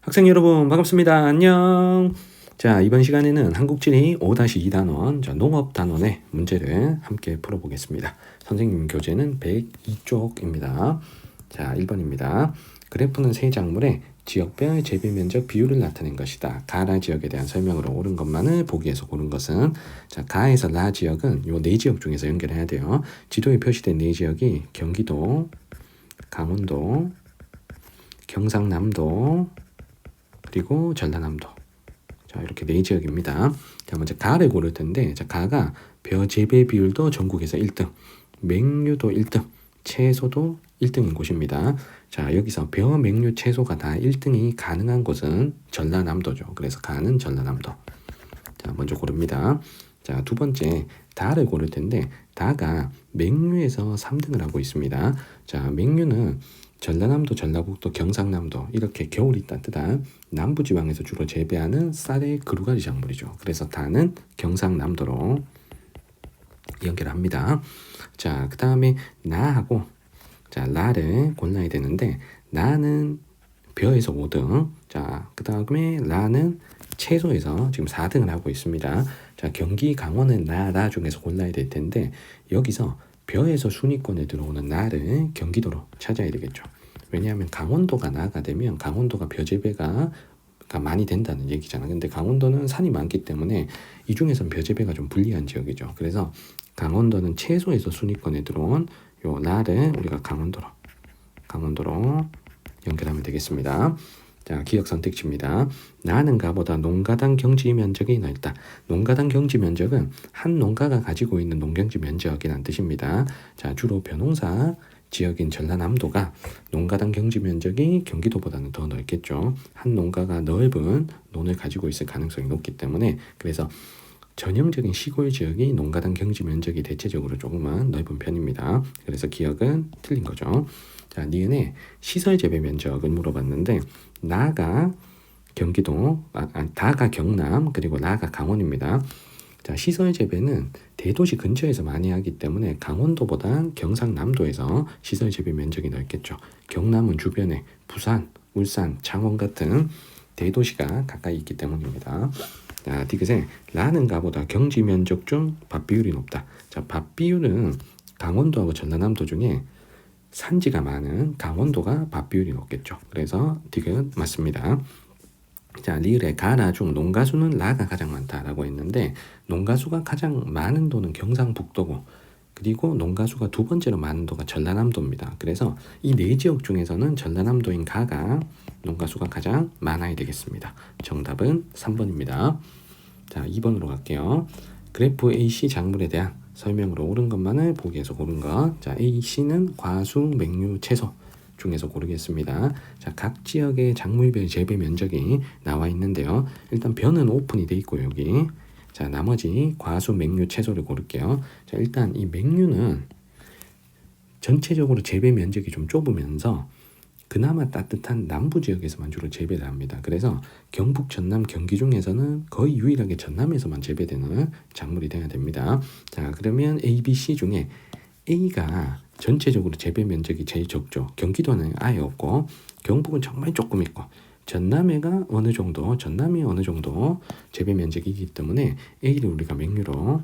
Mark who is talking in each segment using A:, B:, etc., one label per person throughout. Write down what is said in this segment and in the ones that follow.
A: 학생 여러분 반갑습니다. 안녕. 자, 이번 시간에는 한국지리 5-2단원 농업단원의 문제를 함께 풀어보겠습니다. 선생님 교재는 102쪽입니다. 자, 1번입니다. 그래프는 세 작물의 지역별 재배면적 비율을 나타낸 것이다. 가라 지역에 대한 설명으로 옳은 것만을 보기에서 고른 것은, 자, 가에서 라 지역은 요 네 지역 중에서 연결해야 돼요. 지도에 표시된 네 지역이 경기도, 강원도, 경상남도, 그리고 전라남도. 자, 이렇게 네 지역입니다. 자, 먼저 가를 고를 텐데, 자, 가가 벼 재배 비율도 전국에서 1등, 맹류도 1등, 채소도 1등인 곳입니다. 자, 여기서 벼, 맹류, 채소가 다 1등이 가능한 곳은 전라남도죠. 그래서 가는 전라남도. 자, 먼저 고릅니다. 자, 두 번째 다를 고를 텐데, 다가 맹류에서 3등을 하고 있습니다. 자, 맹류는 전라남도, 전라북도, 경상남도 이렇게 겨울이 따뜻한 남부지방에서 주로 재배하는 쌀의 그루가리 작물이죠. 그래서 다는 경상남도로 연결합니다. 자, 그 다음에 나하고, 자, 라를 골라야 되는데, 나는 벼에서 5등, 자, 그 다음에 라는 채소에서 지금 4등을 하고 있습니다. 자, 경기, 강원은 라 중에서 골라야 될 텐데, 여기서 벼에서 순위권에 들어오는 나를 경기도로 찾아야 되겠죠. 왜냐하면 강원도가 나가 되면 강원도가 벼 재배가 많이 된다는 얘기잖아. 근데 강원도는 산이 많기 때문에 이 중에서는 벼 재배가 좀 불리한 지역이죠. 그래서 강원도는 채소에서 순위권에 들어온 요 나를 우리가 강원도로 연결하면 되겠습니다. 자, 기억 선택지입니다. 나는 가보다 농가당 경지 면적이 넓다. 농가당 경지 면적은 한 농가가 가지고 있는 농경지 면적이라는 뜻입니다. 자, 주로 벼농사 지역인 전라남도가 농가당 경지 면적이 경기도보다는 더 넓겠죠. 한 농가가 넓은 논을 가지고 있을 가능성이 높기 때문에, 그래서 전형적인 시골 지역이 농가당 경지 면적이 대체적으로 조금은 넓은 편입니다. 그래서 기억은 틀린 거죠. 자, 니은의 시설 재배 면적을 물어봤는데, 나가 경기도, 다가 경남, 그리고 나가 강원입니다. 자, 시설 재배는 대도시 근처에서 많이 하기 때문에 강원도보다 경상남도에서 시설 재배 면적이 넓겠죠. 경남은 주변에 부산, 울산, 창원 같은 대도시가 가까이 있기 때문입니다. 자, 디귿에 라는 가보다 경지 면적 중 밭 비율이 높다. 자, 밭 비율은 강원도하고 전라남도 중에 산지가 많은 강원도가 밭 비율이 높겠죠. 그래서 디귿 맞습니다. 자, 리을의 가나 중 농가수는 라가 가장 많다라고 했는데, 농가수가 가장 많은 도는 경상북도고, 그리고 농가수가 두 번째로 많은 도가 전라남도입니다. 그래서 이 네 지역 중에서는 전라남도인 가가 농가수가 가장 많아야 되겠습니다. 정답은 3번입니다. 자, 2번으로 갈게요. 그래프 AC 작물에 대한 설명으로 옳은 것만을 보기에서 고른 것. 자, AC는 과수, 맹류, 채소 중에서 고르겠습니다. 자, 각 지역의 작물별 재배 면적이 나와 있는데요. 일단 벼는 오픈이 돼 있고 여기. 자, 나머지 과수, 맹류, 채소를 고를게요. 자, 일단 이 맹류는 전체적으로 재배 면적이 좀 좁으면서 그나마 따뜻한 남부 지역에서만 주로 재배를 합니다. 그래서 경북, 전남, 경기 중에서는 거의 유일하게 전남에서만 재배되는 작물이 돼야 됩니다. 자, 그러면 A, B, C 중에 A가 전체적으로 재배 면적이 제일 적죠. 경기도는 아예 없고, 경북은 정말 조금 있고, 전남이 어느 정도 재배 면적이기 때문에 A를 우리가 맹류로,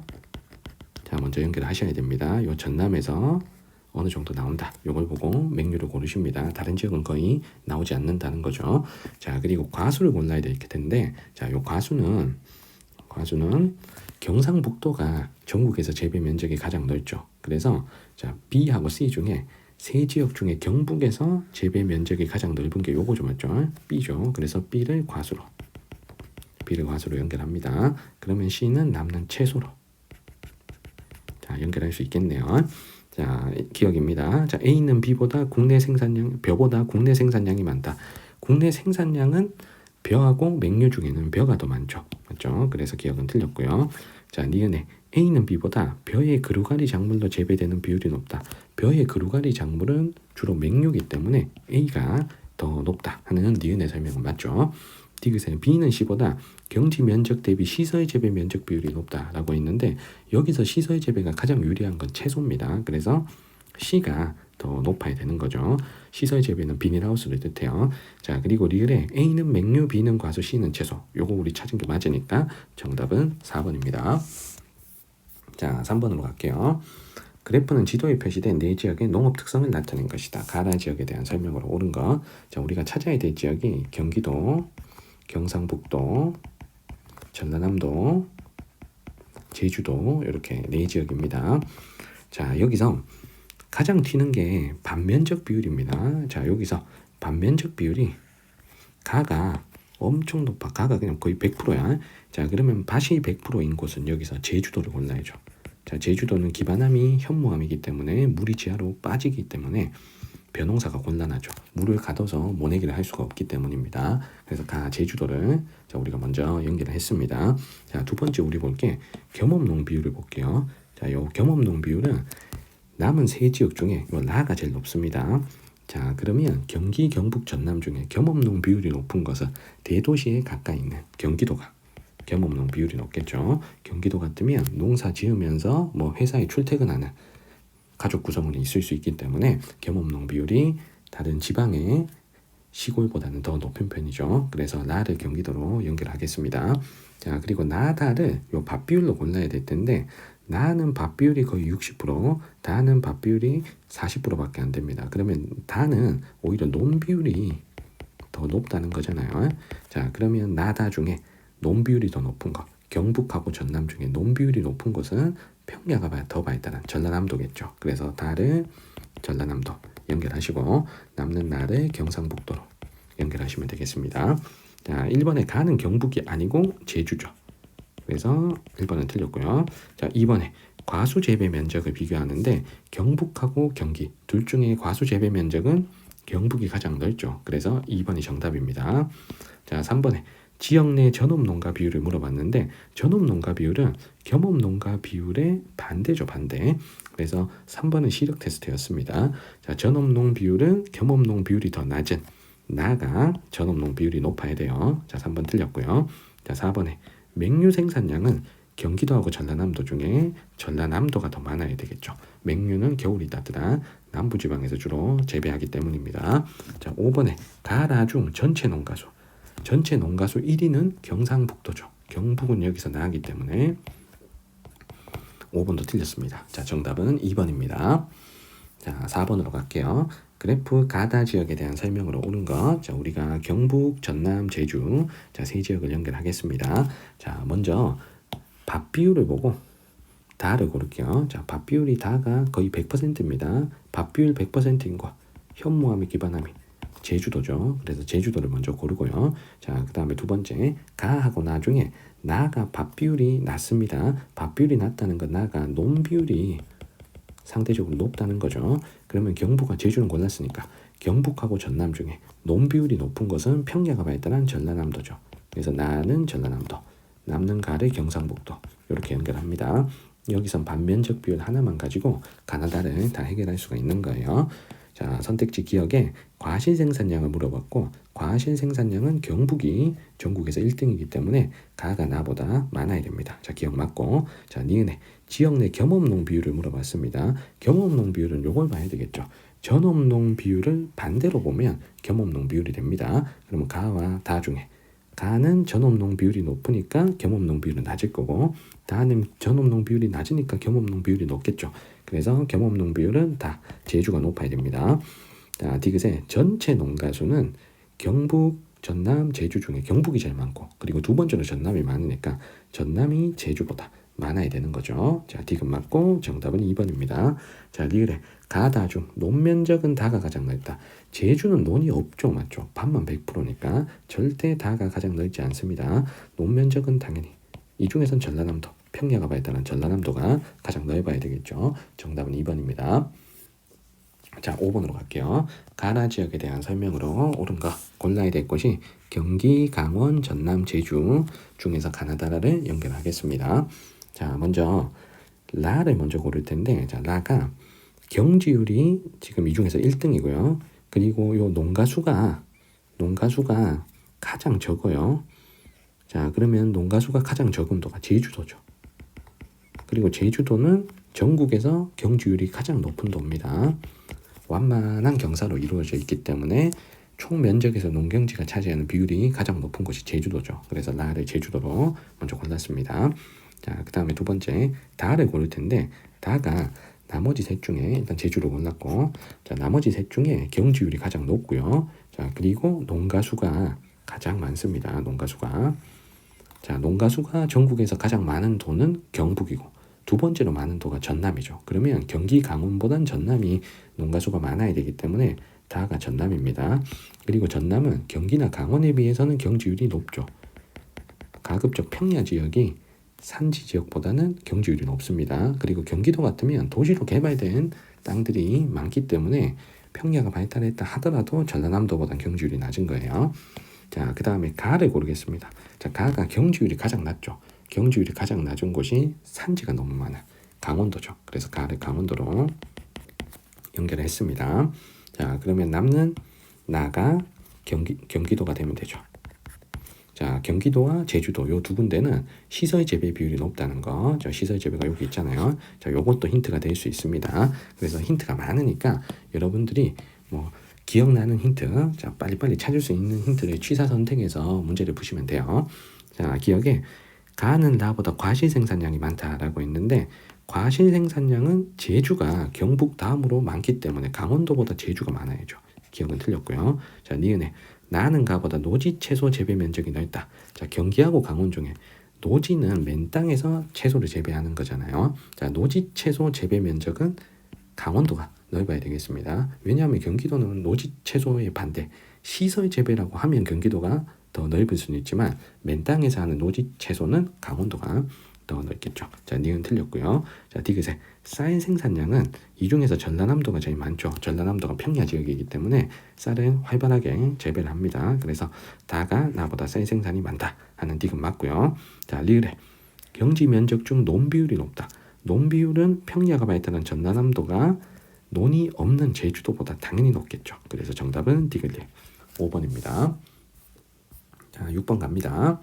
A: 자, 먼저 연결하셔야 됩니다. 요 전남에서 어느 정도 나온다. 요걸 보고 맹류를 고르십니다. 다른 지역은 거의 나오지 않는다는 거죠. 자, 그리고 과수를 골라야 될 텐데, 자, 요 과수는 경상북도가 전국에서 재배 면적이 가장 넓죠. 그래서 자, B하고 C 중에 세 지역 중에 경북에서 재배 면적이 가장 넓은 게 요거죠, 맞죠? B죠. 그래서 B를 과수로 연결합니다. 그러면 C는 남는 채소로, 자, 연결할 수 있겠네요. 자, 기억입니다. 자, A는 벼보다 국내 생산량이 많다. 국내 생산량은 벼하고 맹류 중에는 벼가 더 많죠. 맞죠? 그래서 기억은 틀렸고요. 자, 니은에 A는 B보다 벼의 그루가리 작물로 재배되는 비율이 높다. 벼의 그루가리 작물은 주로 맹류이기 때문에 A가 더 높다 하는 니은의 설명은 맞죠. 디귿에 B는 C보다 경지 면적 대비 시설 재배 면적 비율이 높다라고 했는데, 여기서 시설 재배가 가장 유리한 건 채소입니다. 그래서 C가 더 높아야 되는 거죠. 시설 재배는 비닐하우스를 뜻해요. 자, 그리고 리을에 A는 맹류, B는 과수, C는 채소. 요거 우리 찾은 게 맞으니까 정답은 4번입니다. 자, 3번으로 갈게요. 그래프는 지도에 표시된 네 지역의 농업 특성을 나타낸 것이다. 가나 지역에 대한 설명으로 옳은 거. 자, 우리가 찾아야 될 지역이 경기도, 경상북도, 전라남도, 제주도 이렇게 네 지역입니다. 자, 여기서 가장 튀는 게 반면적 비율입니다. 자, 여기서 반면적 비율이 가가 엄청 높아. 가가 그냥 거의 100%야. 자, 그러면 밭이 100%인 곳은 여기서 제주도를 골라야죠. 자, 제주도는 기반함이 현무암이기 때문에 물이 지하로 빠지기 때문에 벼농사가 곤란하죠. 물을 가둬서 모내기를 할 수가 없기 때문입니다. 그래서 제주도를 자, 우리가 먼저 연결을 했습니다. 자, 두 번째 우리 볼 게 겸업농 비율을 볼게요. 자, 요 겸업농 비율은 남은 세 지역 중에 요 라가 제일 높습니다. 자, 그러면 경기, 경북, 전남 중에 겸업농 비율이 높은 것은 대도시에 가까이 있는 경기도가 겸업농 비율이 높겠죠. 경기도 같으면 농사 지으면서 뭐 회사에 출퇴근하는 가족 구성원이 있을 수 있기 때문에 겸업농 비율이 다른 지방의 시골보다는 더 높은 편이죠. 그래서 나를 경기도로 연결하겠습니다. 자, 그리고 나다를 요 밭 비율로 골라야 될 텐데 나는 밭 비율이 거의 60%, 다는 밭 비율이 40%밖에 안 됩니다. 그러면 다는 오히려 논 비율이 더 높다는 거잖아요. 자, 그러면 나다 중에 논 비율이 더 높은 거, 경북하고 전남 중에 논 비율이 높은 곳은 평야가 더 발달한 전라남도겠죠. 그래서 다를 전라남도 연결하시고 남는 나를 경상북도로 연결하시면 되겠습니다. 자, 1번에 가는 경북이 아니고 제주죠. 그래서 1번은 틀렸고요. 자, 2번에 과수 재배 면적을 비교하는데 경북하고 경기 둘 중에 과수 재배 면적은 경북이 가장 넓죠. 그래서 2번이 정답입니다. 자, 3번에 지역 내 전업농가 비율을 물어봤는데 전업농가 비율은 겸업농가 비율의 반대죠. 반대. 그래서 3번은 시력 테스트였습니다. 자, 전업농 비율은 겸업농 비율이 더 낮은 나가 전업농 비율이 높아야 돼요. 자, 3번 틀렸고요. 자, 4번에 맹류 생산량은 경기도하고 전라남도 중에 전라남도가 더 많아야 되겠죠. 맹류는 겨울이 따뜻한 남부지방에서 주로 재배하기 때문입니다. 자, 5번에 가나중 전체 농가수. 전체 농가수 1위는 경상북도죠. 경북은 여기서 나기 때문에 5번도 틀렸습니다. 자, 정답은 2번입니다. 자, 4번으로 갈게요. 그래프 가다 지역에 대한 설명으로 옳은 것. 자, 우리가 경북, 전남, 제주 자, 세 지역을 연결하겠습니다. 자, 먼저 밭 비율을 보고 다를 고를게요. 자, 밭 비율이 다가 거의 100%입니다. 밭 비율 100%인 거 현무암이 기반함이 제주도죠. 그래서 제주도를 먼저 고르고요. 자, 그 다음에 두 번째 가하고 나 중에 나가 밭 비율이 낮습니다. 밭 비율이 낮다는 건 나가 논 비율이 상대적으로 높다는 거죠. 그러면 경북과 제주는 골랐으니까 경북하고 전남 중에 논 비율이 높은 것은 평야가 발달한 전라남도죠. 그래서 나는 전라남도, 남는 가를 경상북도 이렇게 연결합니다. 여기선 반면적 비율 하나만 가지고 가나다를 다 해결할 수가 있는 거예요. 자, 선택지 기억에 과실 생산량을 물어봤고 과실 생산량은 경북이 전국에서 1등이기 때문에 가가 나보다 많아야 됩니다. 자, 기억 맞고. 자, 니은에 지역 내 겸업농 비율을 물어봤습니다. 겸업농 비율은 요걸 봐야 되겠죠. 전업농 비율을 반대로 보면 겸업농 비율이 됩니다. 그러면 가와 다 중에 가는 전업농 비율이 높으니까 겸업농 비율은 낮을 거고 다는 전업농 비율이 낮으니까 겸업농 비율이 높겠죠. 그래서 겸업농 비율은 다 제주가 높아야 됩니다. 자, 디귿에 전체 농가수는 경북, 전남, 제주 중에 경북이 제일 많고 그리고 두 번째로 전남이 많으니까 전남이 제주보다 많아야 되는 거죠. 자, 디귿 맞고 정답은 2번입니다. 자, 리을에 가다 중 논면적은 다가 가장 넓다. 제주는 논이 없죠. 맞죠? 밭만 100%니까 절대 다가 가장 넓지 않습니다. 논면적은 당연히 이 중에선 전라남도 평야가 발달한 전라남도가 가장 넓어야 되겠죠. 정답은 2번입니다. 자, 5번으로 갈게요. 가나 지역에 대한 설명으로 옳은 거 골라야 될 곳이 경기, 강원, 전남, 제주 중에서 가나다라를 연결하겠습니다. 자, 먼저 라를 먼저 고를 텐데 자, 라가 경지율이 지금 이 중에서 1등이고요. 그리고 요 농가수가 가장 적어요. 자, 그러면 농가수가 가장 적은 도가 제주도죠. 그리고 제주도는 전국에서 경지율이 가장 높은 도입니다. 완만한 경사로 이루어져 있기 때문에 총 면적에서 농경지가 차지하는 비율이 가장 높은 곳이 제주도죠. 그래서 라를 제주도로 먼저 골랐습니다. 자, 그 다음에 두 번째 다를 고를 텐데 다가 나머지 셋 중에 일단 제주를 골랐고, 자, 나머지 셋 중에 경지율이 가장 높고요. 자, 그리고 농가수가 가장 많습니다. 농가수가. 자, 농가수가 전국에서 가장 많은 도는 경북이고 두 번째로 많은 도가 전남이죠. 그러면 경기 강원보단 전남이 농가수가 많아야 되기 때문에 다가 전남입니다. 그리고 전남은 경기나 강원에 비해서는 경지율이 높죠. 가급적 평야 지역이 산지 지역보다는 경지율이 높습니다. 그리고 경기도 같으면 도시로 개발된 땅들이 많기 때문에 평야가 발달했다 하더라도 전라남도보다 경지율이 낮은 거예요. 자, 그 다음에 가를 고르겠습니다. 자, 가가 경지율이 가장 낮죠. 경지율이 가장 낮은 곳이 산지가 너무 많아. 강원도죠. 그래서 가를 강원도로 연결했습니다. 자, 그러면 남는 나가 경기도가 되면 되죠. 자, 경기도와 제주도 요 두 군데는 시설 재배 비율이 높다는 거. 저 시설 재배가 여기 있잖아요. 자, 요것도 힌트가 될 수 있습니다. 그래서 힌트가 많으니까 여러분들이 뭐 기억나는 힌트, 자, 빨리빨리 찾을 수 있는 힌트를 취사 선택해서 문제를 푸시면 돼요. 자, 기억에 가는 나보다 과실 생산량이 많다라고 했는데 과실 생산량은 제주가 경북 다음으로 많기 때문에 강원도보다 제주가 많아야죠. 기억은 틀렸고요. 자, 니은에 나는 가보다 노지 채소 재배 면적이 넓다. 자, 경기하고 강원 중에 노지는 맨 땅에서 채소를 재배하는 거잖아요. 자, 노지 채소 재배 면적은 강원도가 넓어야 되겠습니다. 왜냐하면 경기도는 노지 채소의 반대, 시설 재배라고 하면 경기도가 더 넓을 수는 있지만 맨 땅에서 하는 노지 채소는 강원도가 더 넓겠죠. 자, 니은 틀렸고요. 자, 디귿에 쌀 생산량은 이 중에서 전라남도가 제일 많죠. 전라남도가 평야 지역이기 때문에 쌀을 활발하게 재배를 합니다. 그래서 다가 나보다 쌀 생산이 많다 하는 디귿 맞고요. 자, 리을에 경지 면적 중 논 비율이 높다. 논 비율은 평야가 발달한 전라남도가 논이 없는 제주도보다 당연히 높겠죠. 그래서 정답은 디귿 5번입니다. 자, 6번 갑니다.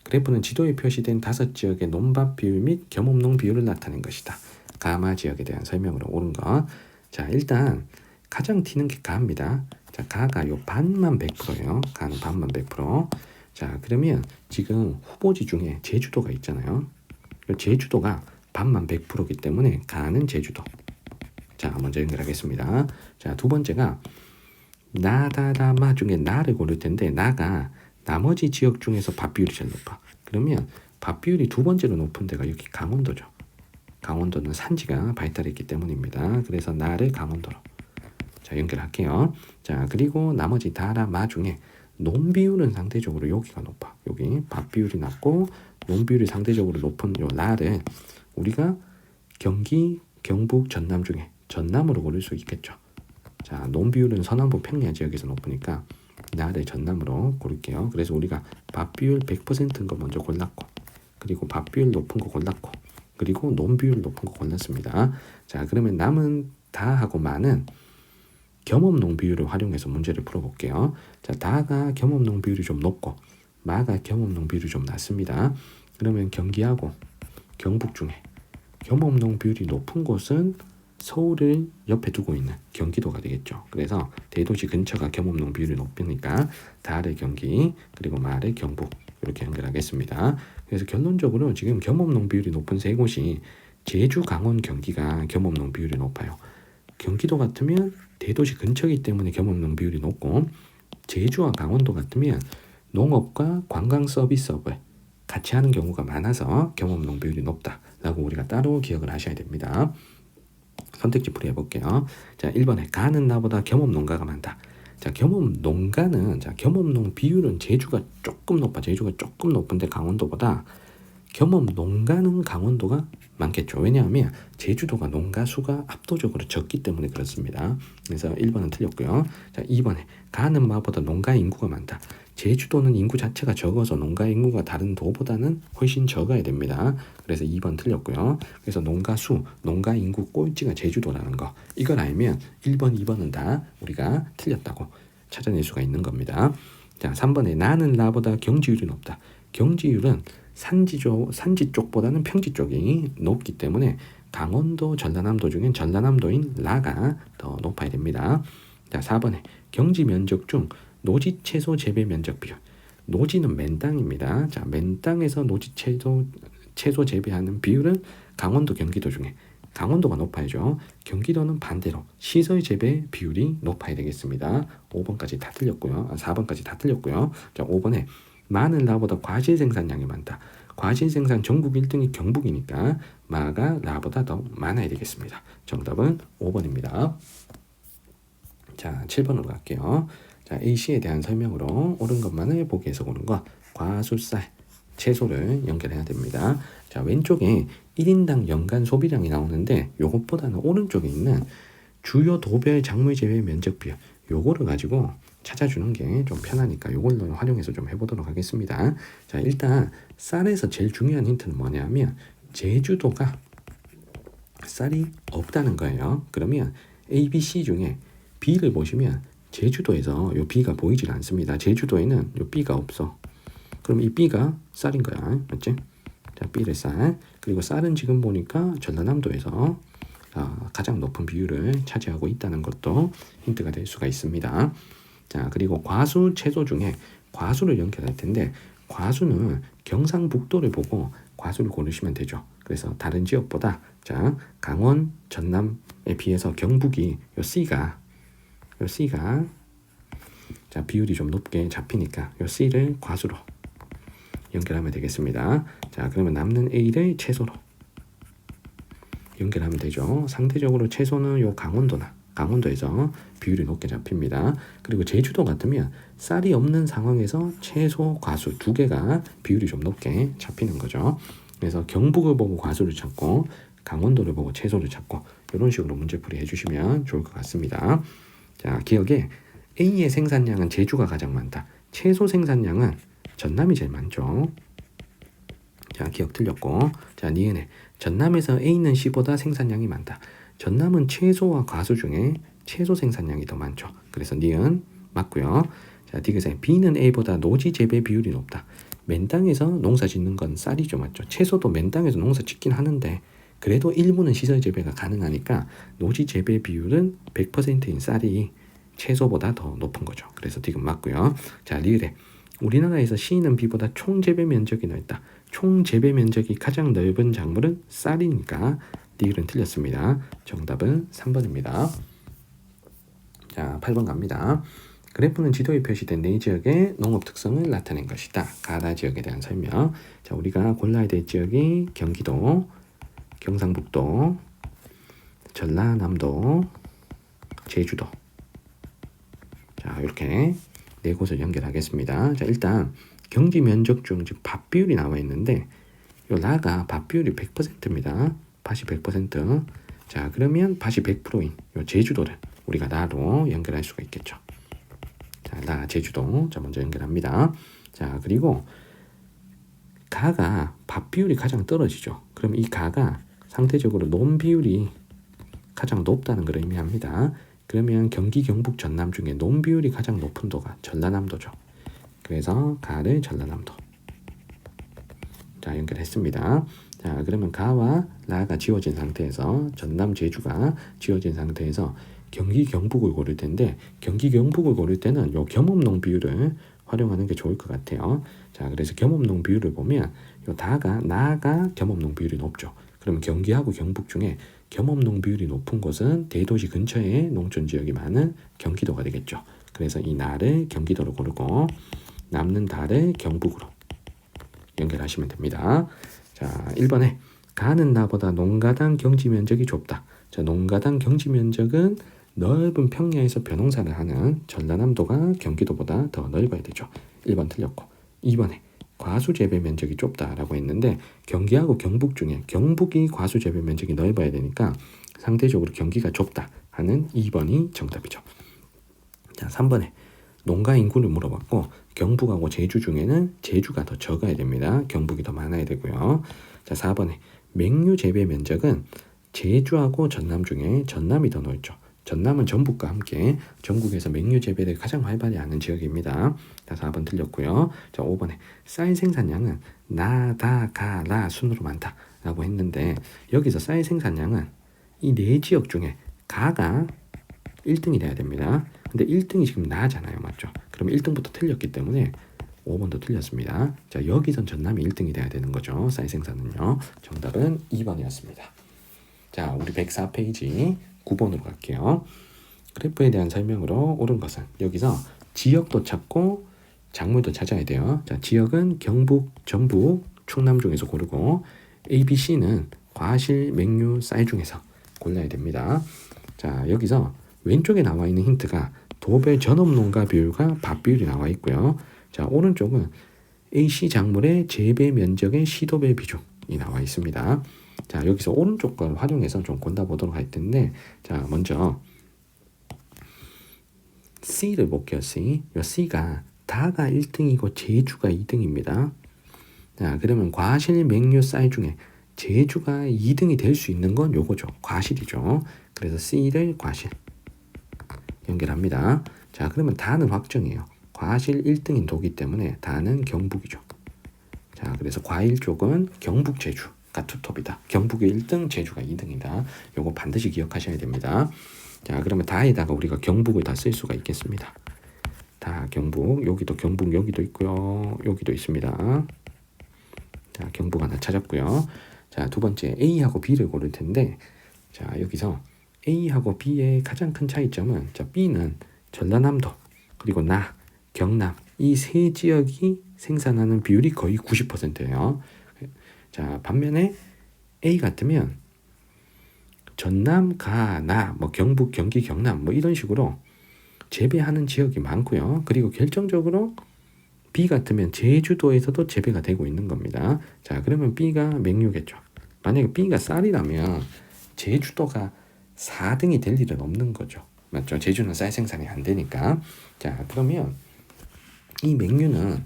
A: 그래프는 지도에 표시된 5지역의 논밭 비율 및 겸업농 비율을 나타낸 것이다. 가마 지역에 대한 설명으로 옳은 것. 자, 일단 가장 튀는 게 가입니다. 자, 가가 요 반만 100%예요. 가는 반만 100%. 자, 그러면 지금 후보지 중에 제주도가 있잖아요. 제주도가 반만 100%이기 때문에 가는 제주도. 자, 먼저 연결하겠습니다. 자, 두 번째가 나다다마 중에 나를 고를 텐데 나가 나머지 지역 중에서 밭 비율이 제일 높아. 그러면 밭 비율이 두 번째로 높은 데가 여기 강원도죠. 강원도는 산지가 발달했기 때문입니다. 그래서 나를 강원도로 자, 연결할게요. 자, 그리고 나머지 다라 마 중에 논 비율은 상대적으로 여기가 높아. 여기 밭 비율이 낮고 논 비율이 상대적으로 높은 요 나를 우리가 경기, 경북, 전남 중에 전남으로 고를 수 있겠죠. 자, 논 비율은 서남부 평야 지역에서 높으니까 나를 전남으로 고를게요. 그래서 우리가 밭 비율 100%인 거 먼저 골랐고, 그리고 밭 비율 높은 거 골랐고, 그리고 논 비율 높은 거 골랐습니다. 자, 그러면 남은 다하고 마는 겸업농 비율을 활용해서 문제를 풀어볼게요. 자, 다가 겸업농 비율이 좀 높고 마가 겸업농 비율이 좀 낮습니다. 그러면 경기하고 경북 중에 겸업농 비율이 높은 곳은 서울을 옆에 두고 있는 경기도가 되겠죠. 그래서 대도시 근처가 겸업농 비율이 높으니까 다를 경기 그리고 마를 경북 이렇게 연결하겠습니다. 그래서 결론적으로 지금 겸업농 비율이 높은 세 곳이 제주, 강원, 경기가 겸업농 비율이 높아요. 경기도 같으면 대도시 근처이기 때문에 겸업농 비율이 높고 제주와 강원도 같으면 농업과 관광 서비스업을 같이 하는 경우가 많아서 겸업농 비율이 높다라고 우리가 따로 기억을 하셔야 됩니다. 선택지 풀이 해볼게요. 자, 1번에 가는 나보다 겸업농가가 많다. 자, 겸업농가는 자, 겸업농 비율은 제주가 조금 높아. 제주가 조금 높은데 강원도보다 겸업농가는 강원도가 많겠죠. 왜냐하면 제주도가 농가 수가 압도적으로 적기 때문에 그렇습니다. 그래서 1번은 틀렸고요. 자, 2번에 가는 마보다 농가 인구가 많다. 제주도는 인구 자체가 적어서 농가 인구가 다른 도보다는 훨씬 적어야 됩니다. 그래서 2번 틀렸고요. 그래서 농가 수, 농가 인구 꼴찌가 제주도라는 거. 이걸 알면 1번, 2번은 다 우리가 틀렸다고 찾아낼 수가 있는 겁니다. 자, 3번에 나는 나보다 경지율이 높다. 경지율은 산지 쪽보다는 평지 쪽이 높기 때문에 강원도, 전라남도 중엔 전라남도인 라가 더 높아야 됩니다. 자, 4번에 경지 면적 중 노지 채소 재배 면적 비율. 노지는 맨땅입니다. 자, 맨땅에서 노지 채소 재배하는 비율은 강원도, 경기도 중에 강원도가 높아야죠. 경기도는 반대로 시설 재배 비율이 높아야 되겠습니다. 5번까지 다 틀렸고요. 4번까지 다 틀렸고요. 자, 5번에 마는 라보다 과실 생산량이 많다. 과실 생산 전국 1등이 경북이니까 마가 라보다 더 많아야 되겠습니다. 정답은 5번입니다. 자, 7번으로 갈게요. 자, A씨에 대한 설명으로 옳은 것만을 보기에서 고른 것, 과수쌀, 채소를 연결해야 됩니다. 자, 왼쪽에 1인당 연간 소비량이 나오는데 요것보다는 오른쪽에 있는 주요 도별 작물 제외 면적 비율, 요거를 가지고 찾아주는 게 좀 편하니까 요걸로 활용해서 좀 해보도록 하겠습니다. 자, 일단 쌀에서 제일 중요한 힌트는 뭐냐면 제주도가 쌀이 없다는 거예요. 그러면 A, B, C 중에 B를 보시면 제주도에서 요 B가 보이질 않습니다. 제주도에는 요 B가 없어. 그럼 이 B가 쌀인 거야. 맞지? 자, B를 쌀. 그리고 쌀은 지금 보니까 전라남도에서 가장 높은 비율을 차지하고 있다는 것도 힌트가 될 수가 있습니다. 자, 그리고 과수, 채소 중에 과수를 연결할 텐데 과수는 경상북도를 보고 과수를 고르시면 되죠. 그래서 다른 지역보다 자, 강원, 전남에 비해서 경북이 요 C가 자, 비율이 좀 높게 잡히니까 요 C를 과수로 연결하면 되겠습니다. 자, 그러면 남는 A를 채소로 연결하면 되죠. 상대적으로 채소는 요 강원도에서 비율이 높게 잡힙니다. 그리고 제주도 같으면 쌀이 없는 상황에서 채소, 과수 두 개가 비율이 좀 높게 잡히는 거죠. 그래서 경북을 보고 과수를 찾고 강원도를 보고 채소를 찾고 이런 식으로 문제풀이 해주시면 좋을 것 같습니다. 자, 기억에 A의 생산량은 제주가 가장 많다. 채소 생산량은 전남이 제일 많죠. 자, 기억 틀렸고. 자, 니은에 전남에서 A는 C보다 생산량이 많다. 전남은 채소와 과수 중에 채소 생산량이 더 많죠. 그래서 니은 맞고요. 자, 디귿에 B는 A보다 노지 재배 비율이 높다. 맨 땅에서 농사 짓는 건 쌀이죠. 맞죠? 채소도 맨 땅에서 농사 짓긴 하는데 그래도 일부는 시설 재배가 가능하니까 노지 재배 비율은 100%인 쌀이 채소보다 더 높은 거죠. 그래서 디귿 맞고요. 자, 리을에 우리나라에서 C는 B보다 총 재배 면적이 넓다. 총 재배 면적이 가장 넓은 작물은 쌀이니까 리을은 틀렸습니다. 정답은 3번입니다. 자, 8번 갑니다. 그래프는 지도에 표시된 네 지역의 농업 특성을 나타낸 것이다. 가나 지역에 대한 설명. 자, 우리가 골라야 될 지역이 경기도, 경상북도, 전라남도, 제주도. 자, 이렇게 네 곳을 연결하겠습니다. 자, 일단 경지 면적 중 지금 밭 비율이 나와 있는데 이 라가 밭 비율이 100%입니다. 밭이 100%. 자, 그러면 밭이 100%인 이 제주도를 우리가 나로 연결할 수가 있겠죠. 자, 나 제주도. 자, 먼저 연결합니다. 자, 그리고 가가 밭 비율이 가장 떨어지죠. 그럼 이 가가 상대적으로 논 비율이 가장 높다는 걸 의미합니다. 그러면 경기, 경북, 전남 중에 논 비율이 가장 높은 도가 전라남도죠. 그래서 가를 전라남도. 자, 연결했습니다. 자, 그러면 가와 라가 지워진 상태에서 전남, 제주가 지워진 상태에서 경기, 경북을 고를 텐데 경기, 경북을 고를 때는 요 겸업농 비율을 활용하는 게 좋을 것 같아요. 자, 그래서 겸업농 비율을 보면 요 나가 겸업농 비율이 높죠. 그러면 경기하고 경북 중에 겸업농 비율이 높은 곳은 대도시 근처에 농촌 지역이 많은 경기도가 되겠죠. 그래서 이 나를 경기도로 고르고 남는 다를 경북으로 연결하시면 됩니다. 자, 1번에 가는 나보다 농가당 경지 면적이 좁다. 자, 농가당 경지 면적은 넓은 평야에서 벼농사를 하는 전라남도가 경기도보다 더 넓어야 되죠. 1번 틀렸고. 2번에 과수 재배 면적이 좁다라고 했는데 경기하고 경북 중에 경북이 과수 재배 면적이 넓어야 되니까 상대적으로 경기가 좁다 하는 2번이 정답이죠. 자, 3번에 농가 인구를 물어봤고 경북하고 제주 중에는 제주가 더 적어야 됩니다. 경북이 더 많아야 되고요. 자, 4번에 맹류 재배 면적은 제주하고 전남 중에 전남이 더 넓죠. 전남은 전북과 함께 전국에서 맹류 재배를 가장 활발히 하는 지역입니다. 자, 4번 틀렸고요. 자, 5번에 쌀 생산량은 나, 다, 가, 라 순으로 많다 라고 했는데 여기서 쌀 생산량은 이 네 지역 중에 가가 1등이 돼야 됩니다. 근데 1등이 지금 나잖아요. 맞죠? 그럼 1등부터 틀렸기 때문에 5번도 틀렸습니다. 자, 여기선 전남이 1등이 돼야 되는 거죠. 쌀 생산은요. 정답은 2번이었습니다. 자, 우리 104페이지 9번으로 갈게요. 그래프에 대한 설명으로 옳은 것은 여기서 지역도 찾고 작물도 찾아야 돼요. 자, 지역은 경북, 전북, 충남 중에서 고르고 A, B, C는 과실, 맹류, 쌀 중에서 골라야 됩니다. 자, 여기서 왼쪽에 나와 있는 힌트가 도배 전업농가 비율과 밭 비율이 나와 있고요. 자, 오른쪽은 AC 작물의 재배 면적의 시도배 비중이 나와 있습니다. 자, 여기서 오른쪽 걸 활용해서 좀 골라보도록 할 텐데, 자, 먼저 C를 볼게요. C. 이 C가 다가 1등이고 제주가 2등입니다. 자, 그러면 과실, 맹류, 쌀 중에 제주가 2등이 될 수 있는 건 요거죠. 과실이죠. 그래서 C를 과실 연결합니다. 자, 그러면 다는 확정이에요. 과실 1등인 도기 때문에 다는 경북이죠. 자, 그래서 과일 쪽은 경북, 제주가 투톱이다. 경북이 1등, 제주가 2등이다. 요거 반드시 기억하셔야 됩니다. 자, 그러면 다에다가 우리가 경북을 다 쓸 수가 있겠습니다. 다 경북, 여기도 경북, 여기도 있고요. 여기도 있습니다. 자, 경북 하나 찾았고요. 자, 두 번째 A하고 B를 고를 텐데, 자, 여기서 A하고 B의 가장 큰 차이점은, 자, B는 전라남도, 그리고 나, 경남, 이 세 지역이 생산하는 비율이 거의 90%예요. 자, 반면에 A 같으면 전남, 가, 나, 뭐 경북, 경기, 경남 뭐 이런 식으로 재배하는 지역이 많고요. 그리고 결정적으로 B 같으면 제주도에서도 재배가 되고 있는 겁니다. 자, 그러면 B가 맹류겠죠. 만약에 B가 쌀이라면 제주도가 4등이 될 일은 없는 거죠. 맞죠? 제주는 쌀 생산이 안 되니까. 자, 그러면 이 맹류는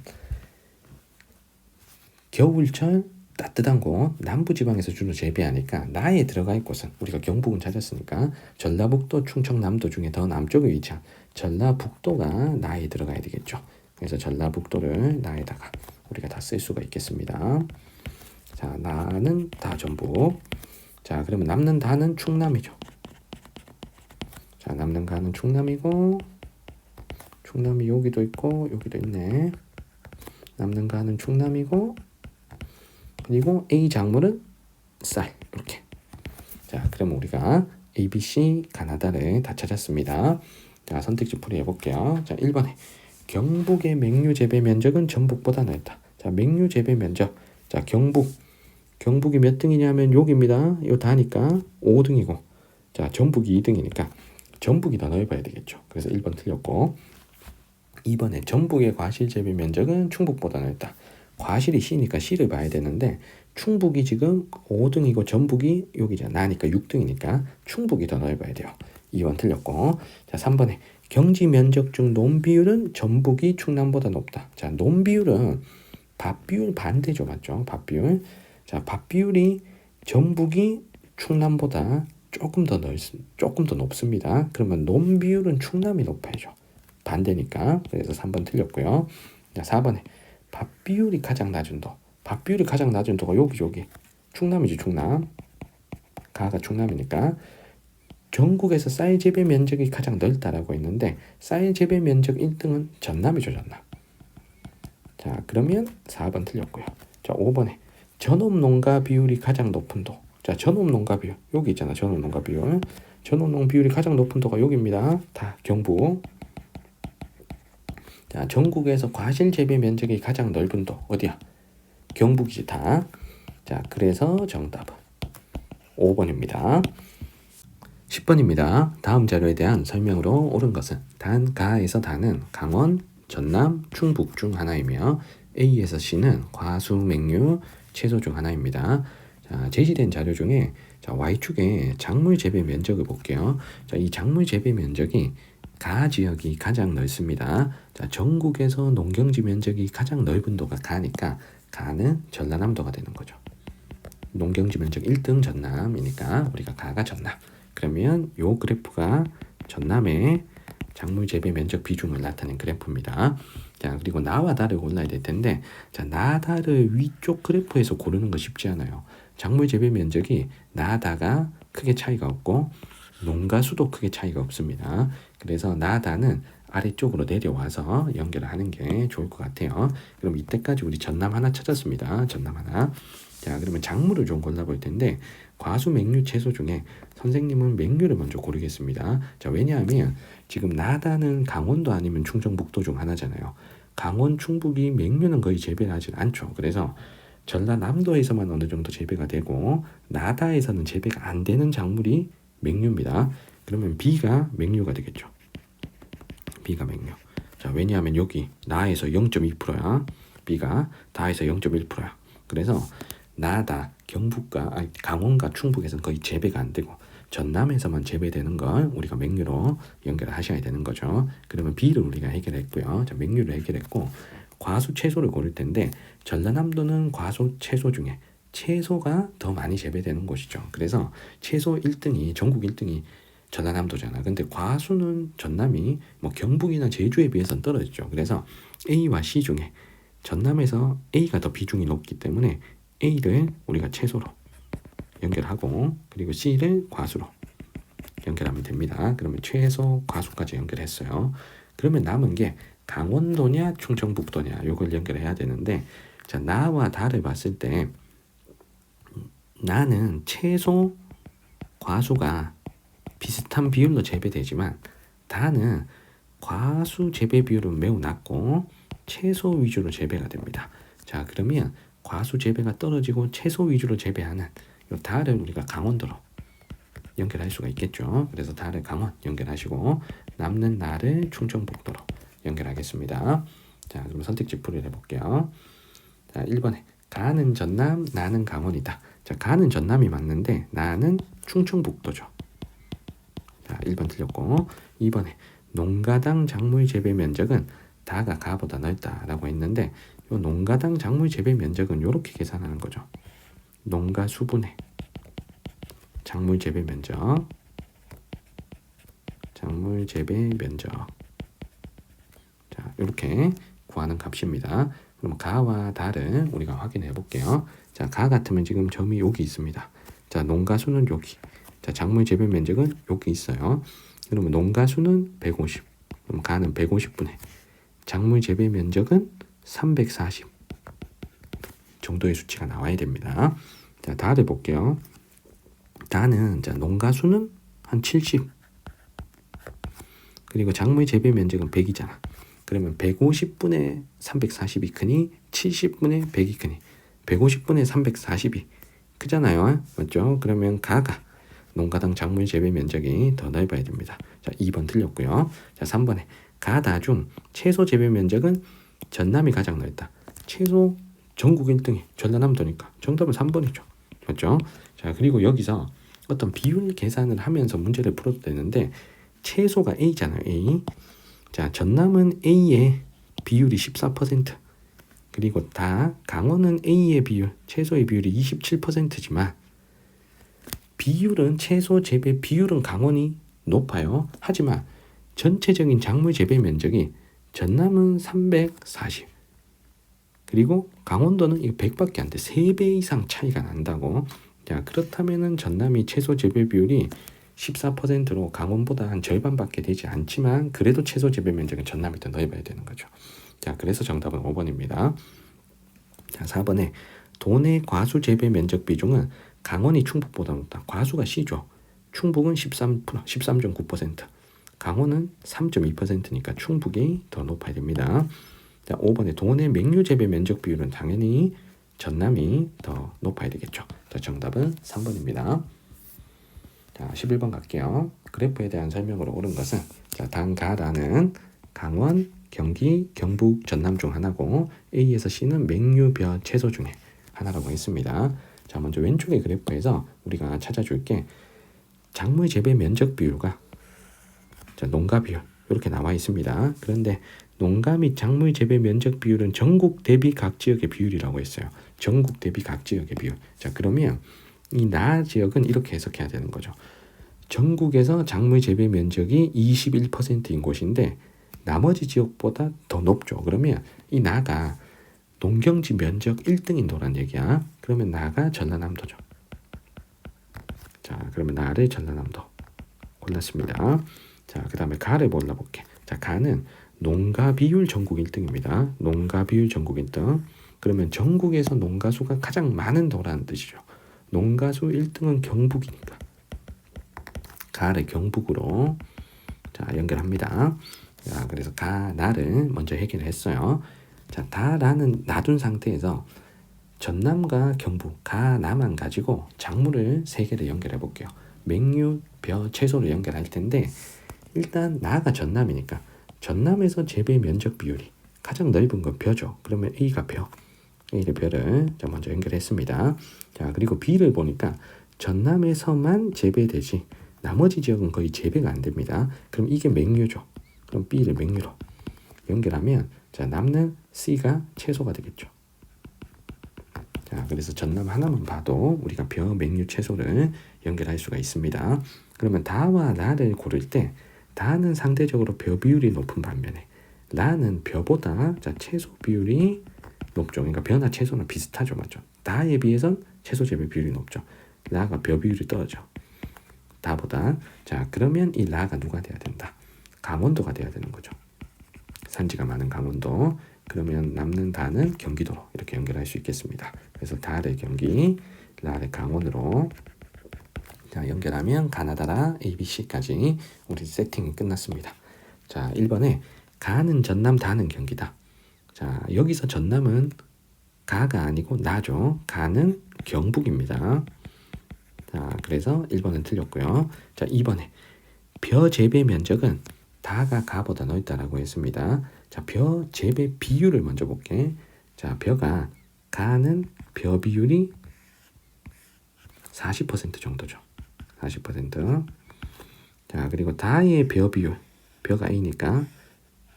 A: 겨울철 따뜻한 곳 남부지방에서 주로 재배하니까 나에 들어가 있는 곳은 우리가 경북은 찾았으니까 전라북도, 충청남도 중에 더 남쪽에 위치한 전라북도가 나에 들어가야 되겠죠. 그래서 전라북도를 나에다가 우리가 다 쓸 수가 있겠습니다. 자, 나는 다 전북. 자, 그러면 남는 다는 충남이죠. 자, 남는 가는 충남이고, 충남이 여기도 있고 여기도 있네. 남는 가는 충남이고, 그리고 A 작물은 쌀. 이렇게. 자, 그럼 우리가 A, B, C, 가나다를 다 찾았습니다. 자, 선택지 풀이 해볼게요. 자, 1번에 경북의 맹류 재배 면적은 전북보다 넓다. 자, 맹류 재배 면적. 자, 경북이 몇 등이냐면 여기입니다. 요 다니까 5등이고, 자, 전북이 2등이니까 전북이 더 넓어야 되겠죠. 그래서 1번 틀렸고, 2번에 전북의 과실 재배 면적은 충북보다 넓다. 과실이 C니까 C를 봐야 되는데 충북이 지금 5등이고 전북이 여기잖아. 나니까 6등이니까 충북이 더 넓어야 돼요. 2번 틀렸고, 자, 3번에 경지 면적 중 논 비율은 전북이 충남보다 높다. 자, 논 비율은 밭 비율 반대죠. 맞죠? 밭 비율. 자, 밭 비율이 전북이 충남보다 조금 더 높습니다. 그러면 논 비율은 충남이 높아야죠. 반대니까. 그래서 3번 틀렸고요. 자, 4번에 밭 비율이 가장 낮은 도. 밭 비율이 가장 낮은 도가 여기. 충남이지, 충남. 가가 충남이니까. 전국에서 쌀 재배 면적이 가장 넓다라고 했는데 쌀 재배 면적 1등은 전남이죠, 전남. 자, 그러면 4번 틀렸고요. 자, 5번에 전업농가 비율이 가장 높은 도. 자, 전업농가 비율. 여기 있잖아, 전업농가 비율. 전업농 비율이 가장 높은 도가 여기입니다. 다 경북. 자, 전국에서 과실 재배 면적이 가장 넓은 도 어디야? 경북이지 다. 자, 그래서 정답은 5번입니다. 10번입니다. 다음 자료에 대한 설명으로 옳은 것은 단, 가에서 다는 강원, 전남, 충북 중 하나이며 A에서 C는 과수, 맹류, 채소 중 하나입니다. 자, 제시된 자료 중에 자, Y축에 작물 재배 면적을 볼게요. 자, 이 작물 재배 면적이 가 지역이 가장 넓습니다. 자, 전국에서 농경지 면적이 가장 넓은 도가 가니까 가는 전라남도가 되는 거죠. 농경지 면적 1등 전남이니까 우리가 가가 전남. 그러면 요 그래프가 전남의 작물 재배 면적 비중을 나타낸 그래프입니다. 자, 그리고 나와 다를 골라야 될 텐데, 자, 나다를 위쪽 그래프에서 고르는 거 쉽지 않아요. 작물 재배 면적이 나다가 크게 차이가 없고 농가수도 크게 차이가 없습니다. 그래서 나다는 아래쪽으로 내려와서 연결을 하는 게 좋을 것 같아요. 그럼 이때까지 우리 전남 하나 찾았습니다. 전남 하나. 자, 그러면 작물을 좀 골라볼 텐데, 과수, 맹류, 채소 중에 선생님은 맹류를 먼저 고르겠습니다. 자, 왜냐하면 지금 나다는 강원도 아니면 충청북도 중 하나잖아요. 강원, 충북이 맹류는 거의 재배를 하진 않죠. 그래서 전라남도에서만 어느 정도 재배가 되고 나다에서는 재배가 안 되는 작물이 맹류입니다. 그러면 B가 맹류가 되겠죠. B가 맹류. 자, 왜냐하면 여기 나에서 0.2%야. B가 다에서 0.1%야. 그래서 나다, 경북과 강원과 충북에서는 거의 재배가 안 되고 전남에서만 재배되는 걸 우리가 맹류로 연결을 하셔야 되는 거죠. 그러면 B를 우리가 해결했고요. 자, 맹류를 해결했고 과수, 채소를 고를 텐데 전라남도는 과수, 채소 중에 채소가 더 많이 재배되는 곳이죠. 그래서 채소 1등이 전국 1등이 전라남도잖아. 근데 과수는 전남이 뭐 경북이나 제주에 비해서는 떨어지죠. 그래서 A와 C 중에 전남에서 A가 더 비중이 높기 때문에 A를 우리가 채소로 연결하고 그리고 C를 과수로 연결하면 됩니다. 그러면 채소, 과수까지 연결했어요. 그러면 남은 게 강원도냐 충청북도냐 이걸 연결해야 되는데, 자, 나와 다를 봤을 때 나는 채소, 과수가 비슷한 비율로 재배되지만 다는 과수 재배 비율은 매우 낮고 채소 위주로 재배가 됩니다. 자, 그러면 과수 재배가 떨어지고 채소 위주로 재배하는 이 다를 우리가 강원도로 연결할 수가 있겠죠. 그래서 다를 강원 연결하시고 남는 나를 충청북도로 연결하겠습니다. 자, 그럼 선택지 풀이를 해볼게요. 자, 1번에 가는 전남, 나는 강원이다. 자, 가는 전남이 맞는데 나는 충청북도죠. 자, 1번 틀렸고 2번에 농가당 작물 재배 면적은 다가 가보다 넓다라고 했는데 이 농가당 작물 재배 면적은 이렇게 계산하는 거죠. 농가 수분의 작물 재배 면적, 작물 재배 면적. 자, 이렇게 구하는 값입니다. 그럼 가와 다를 우리가 확인해 볼게요. 자, 가 같으면 지금 점이 여기 있습니다. 자, 농가 수는 여기. 자, 작물 재배 면적은 여기 있어요. 그러면 농가 수는 150. 그럼 가는 150분의 작물 재배 면적은 340 정도의 수치가 나와야 됩니다. 자, 다를 볼게요. 다는 자, 농가 수는 한 70. 그리고 작물 재배 면적은 100이잖아. 그러면 150분의 340이 크니 70분의 100이 크니 150분의 340이 크잖아요. 맞죠? 그러면 가가 농가당 작물 재배 면적이 더 넓어야 됩니다. 자, 2번 틀렸고요. 자, 3번에 가다 중 채소 재배 면적은 전남이 가장 넓다. 채소 전국 1등이 전라남도니까 정답은 3번이죠. 맞죠? 자, 그리고 여기서 어떤 비율 계산을 하면서 문제를 풀어도 되는데 채소가 A잖아요. A. 자, 전남은 A의 비율이 14%. 그리고 다 강원은 A의 비율, 채소의 비율이 27%지만 비율은 채소 재배 비율은 강원이 높아요. 하지만 전체적인 작물 재배 면적이 전남은 340. 그리고 강원도는 이거 100밖에 안 돼. 3배 이상 차이가 난다고. 자, 그렇다면은 전남이 채소 재배 비율이 14%로 강원보다 한 절반밖에 되지 않지만 그래도 채소 재배 면적은 전남이 더 넓어야 되는 거죠. 자, 그래서 정답은 5번입니다. 자, 4번에 도내 과수 재배 면적 비중은 강원이 충북보다 높다. 과수가 C죠. 충북은 13.9%. 강원은 3.2%니까 충북이 더 높아야 됩니다. 자, 5번에 도내 맹류 재배 면적 비율은 당연히 전남이 더 높아야 되겠죠. 자, 정답은 3번입니다. 자, 11번 갈게요. 그래프에 대한 설명으로 옳은 것은 자, 당가라는 강원, 경기, 경북, 전남 중 하나고 A에서 C는 맹류, 벼, 채소 중에 하나라고 했습니다. 자, 먼저 왼쪽의 그래프에서 우리가 찾아줄 게 작물 재배 면적 비율과 자, 농가 비율 이렇게 나와 있습니다. 그런데 농가 및 작물 재배 면적 비율은 전국 대비 각 지역의 비율이라고 했어요. 전국 대비 각 지역의 비율. 자, 그러면 이 나 지역은 이렇게 해석해야 되는 거죠. 전국에서 작물 재배 면적이 21%인 곳인데 나머지 지역보다 더 높죠. 그러면 이 나가 농경지 면적 1등인 도란 얘기야. 그러면 나가 전라남도죠. 자, 그러면 나를 전라남도 골랐습니다. 자, 그 다음에 가를 골라볼게. 자, 가는 농가 비율 전국 1등입니다. 농가 비율 전국 1등. 그러면 전국에서 농가수가 가장 많은 도라는 뜻이죠. 농가수 1등은 경북이니까 가를 경북으로 자 연결합니다. 자, 그래서 가, 나를 먼저 해결했어요. 자, 다라는 놔둔 상태에서 전남과 경북, 가, 나만 가지고 작물을 세 개를 연결해 볼게요. 맹류, 벼, 채소를 연결할 텐데 일단 나가 전남이니까 전남에서 재배 면적 비율이 가장 넓은 건 벼죠. 그러면 A가 벼. A를 벼를 자 먼저 연결했습니다. 자, 그리고 B를 보니까 전남에서만 재배되지 나머지 지역은 거의 재배가 안 됩니다. 그럼 이게 맹류죠. 그럼 B를 맹류로 연결하면 자 남는 C가 채소가 되겠죠. 자, 그래서 전남 하나만 봐도 우리가 벼, 맹류, 채소를 연결할 수가 있습니다. 그러면 다와 라를 고를 때 다는 상대적으로 벼 비율이 높은 반면에 라는 벼보다 자 채소 비율이 높죠. 그러니까 벼나 채소는 비슷하죠, 맞죠? 다에 비해선 채소 재배 비율이 높죠. 라가 벼 비율이 떨어져. 다보다. 자, 그러면 이 라가 누가 돼야 된다? 강원도가 돼야 되는 거죠. 산지가 많은 강원도. 그러면 남는 다는 경기도로 이렇게 연결할 수 있겠습니다. 그래서 다를 경기, 라를 강원으로 자 연결하면 가나다라 ABC까지 우리 세팅이 끝났습니다. 자, 1번에 가는 전남, 다는 경기다. 자, 여기서 전남은 가가 아니고 나죠. 가는 경북입니다. 자, 그래서 1번은 틀렸고요. 자, 2번에 벼 재배 면적은 다가 가보다 넓다라고 했습니다. 자, 벼 재배 비율을 먼저 볼게. 자, 벼가 가는 벼 비율이 40% 정도죠. 40%. 자, 그리고 다의 벼 비율, 벼가 A니까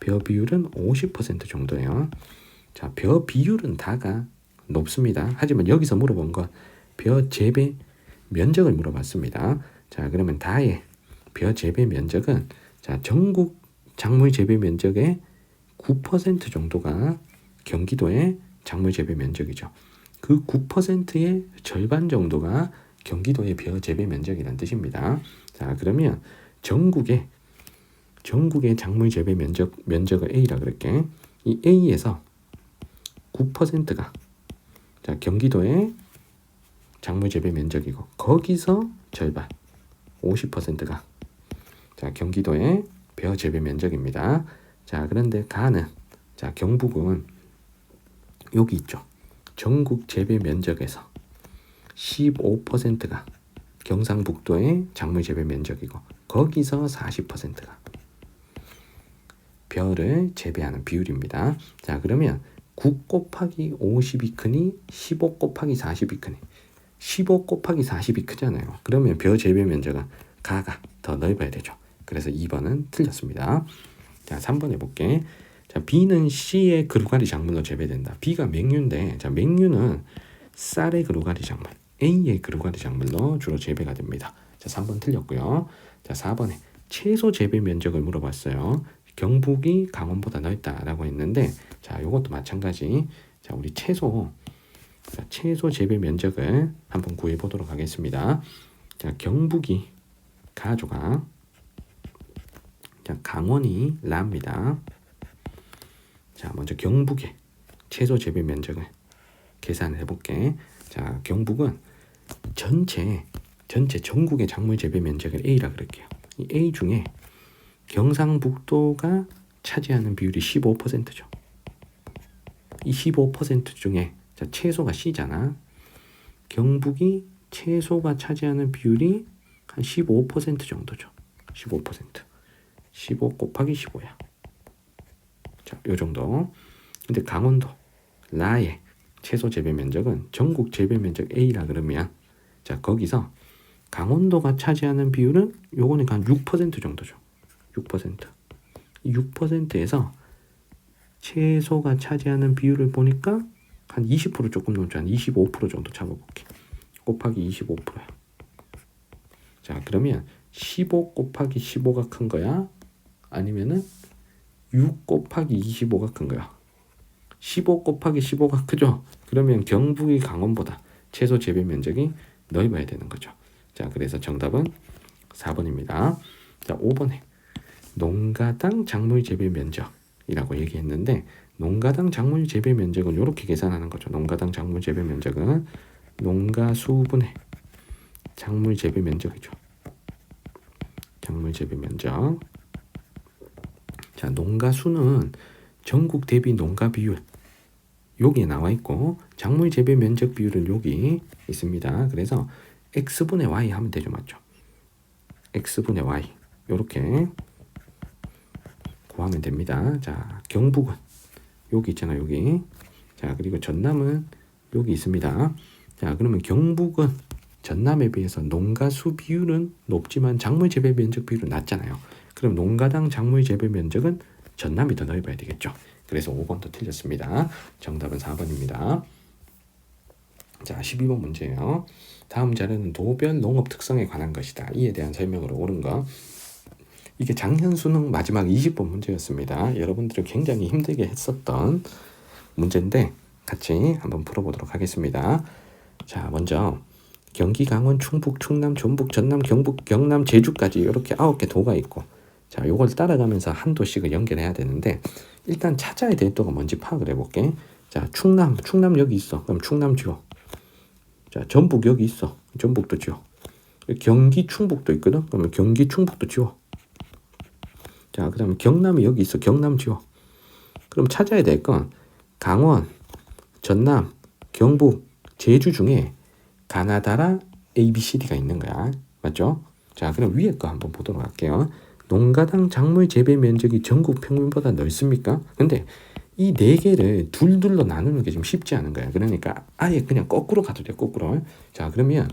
A: 벼 비율은 50% 정도예요. 자, 벼 비율은 다가 높습니다. 하지만 여기서 물어본 건 벼 재배 면적을 물어봤습니다. 자, 그러면 다의 벼 재배 면적은 자, 전국 작물 재배 면적의 9% 정도가 경기도의 작물 재배 면적이죠. 그 9%의 절반 정도가 경기도의 벼 재배 면적이라는 뜻입니다. 자, 그러면 전국의 작물 재배 면적을 A라 그럴게. 이 A에서 9%가 자, 경기도의 작물 재배 면적이고 거기서 절반 50%가 자, 경기도의 벼 재배 면적입니다. 자, 그런데 가는 자, 경북은 여기 있죠. 전국 재배 면적에서 15%가 경상북도의 작물 재배 면적이고 거기서 40%가 벼를 재배하는 비율입니다. 자, 그러면 9 곱하기 50이 크니 15 곱하기 40이 크니 15 곱하기 40이 크잖아요. 그러면 벼 재배 면적은 가가 더 넓어야 되죠. 그래서 2번은 틀렸습니다. 자, 3번 해볼게. 자, B는 C의 그루가리 작물로 재배된다. B가 맹류인데 자, 맹류는 쌀의 그루가리 작물, A의 그루가리 작물로 주로 재배가 됩니다. 자, 3번 틀렸고요. 자, 4번에 채소 재배 면적을 물어봤어요. 경북이 강원보다 넓다라고 했는데 자, 요것도 마찬가지. 자, 우리 채소 재배 면적을 한번 구해 보도록 하겠습니다. 자, 경북이 가조가 자, 강원이 라입니다. 자, 먼저 경북의 채소 재배 면적을 계산을 해볼게. 자, 경북은 전체 전국의 작물 재배 면적을 A라 그럴게요. 이 A 중에 경상북도가 차지하는 비율이 15%죠. 이 15% 중에 자, 채소가 C잖아. 경북이 채소가 차지하는 비율이 한 15% 정도죠. 15%. 15 곱하기 15야. 자, 요 정도. 근데 강원도 라의 채소 재배 면적은 전국 재배 면적 A라 그러면 자, 거기서 강원도가 차지하는 비율은 요거는 한 6% 정도죠. 6%. 이 6%에서 채소가 차지하는 비율을 보니까 한 20% 조금 넘지 한 25% 정도 잡아볼게. 곱하기 25%야. 자, 그러면 15 곱하기 15가 큰 거야? 아니면은 6 곱하기 25가 큰 거야? 15 곱하기 15가 크죠? 그러면 경북이 강원보다 채소 재배 면적이 넓어야 되는 거죠. 자, 그래서 정답은 4번입니다. 자, 5번에 농가당 작물 재배 면적이라고 얘기했는데 농가당 작물 재배 면적은 이렇게 계산하는 거죠. 농가당 작물 재배 면적은 농가 수분의 작물 재배 면적이죠. 작물 재배 면적. 자, 농가 수는 전국 대비 농가 비율 여기에 나와 있고 작물 재배 면적 비율은 여기 있습니다. 그래서 x분의 y 하면 되죠, 맞죠? x분의 y 이렇게 구하면 됩니다. 자, 경북은 여기 있잖아, 여기. 자, 그리고 전남은 여기 있습니다. 자, 그러면 경북은 전남에 비해서 농가 수 비율은 높지만 작물 재배 면적 비율은 낮잖아요. 그럼 농가당 작물 재배 면적은 전남이 더 넓어야 되겠죠. 그래서 5번도 틀렸습니다. 정답은 4번입니다. 자, 12번 문제예요. 다음 자료는 도별 농업 특성에 관한 것이다. 이에 대한 설명으로 옳은 거. 이게 작년 수능 마지막 20번 문제였습니다. 여러분들이 굉장히 힘들게 했었던 문제인데 같이 한번 풀어보도록 하겠습니다. 자, 먼저 경기, 강원, 충북, 충남, 전북, 전남, 경북, 경남, 제주까지 이렇게 9개 도가 있고 자, 요걸 따라가면서 한 도씩을 연결해야 되는데 일단 찾아야 될 도가 뭔지 파악을 해볼게. 자, 충남 여기 있어. 그럼 충남 지워. 자, 전북 여기 있어. 전북도 지워. 경기, 충북도 있거든. 그러면 경기, 충북도 지워. 자, 그 다음에 경남이 여기 있어. 경남 지워. 그럼 찾아야 될 건 강원, 전남, 경북, 제주 중에 가나다라 ABCD가 있는 거야. 맞죠? 자, 그럼 위에 거 한번 보도록 할게요. 농가당 작물 재배 면적이 전국 평균보다 넓습니까? 근데 이 네 개를 둘둘로 나누는 게 좀 쉽지 않은 거야. 그러니까 아예 그냥 거꾸로 가도 돼, 거꾸로. 자, 그러면